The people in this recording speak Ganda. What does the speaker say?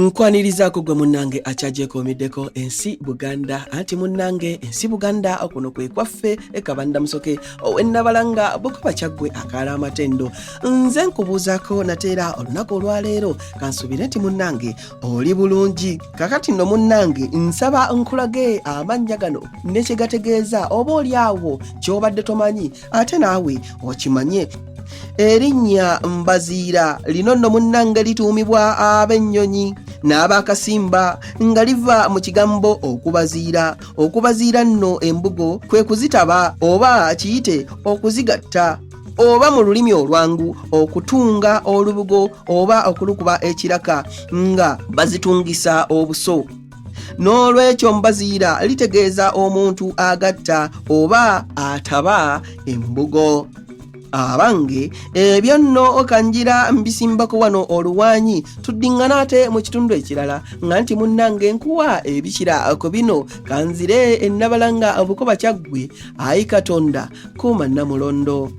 Nkwanirizaako gwe munnange akyajeekoomiddeko ensi Buganda anti munnange ensi Buganda okuno kwe kwaffe ekabanda musoke ow'ennabalanga Bukoba Kyaggwe akaala amatendo. Nze nkubuuzaako nateera olunaku olwaleero kansuubire nti munnange oli bulungi. Kakati nno munnange nsaba nkulage amannya gano ne kye gategeeza oba oli awo ky'obadde tomanyi ate naawe okimanye. Erinnya Mbaziira lino nno munnange lituumibwa ab'ennyonyi n'abakasimba nga liva mu kigambo okubaziira. Okubaziira nno embugo kwe kuzitaba oba kiyite okuzigatta oba mu lulimi olwangu okutunga olubugo oba okulukuba ekiraka nga bazitungisa obuso. N'olwekyo Mbaziira litegeeza omuntu agatta oba ataba embugo. Abange ebyo nno kanjira mbisimbako wano oluwanyi tuddingana ate mu kitundu ekirala nga nti munnange nkuwa ebikira ku bino kanzire ennabalanga Bukoba Kyaggwe ayi Katonda kuuma Namulondo.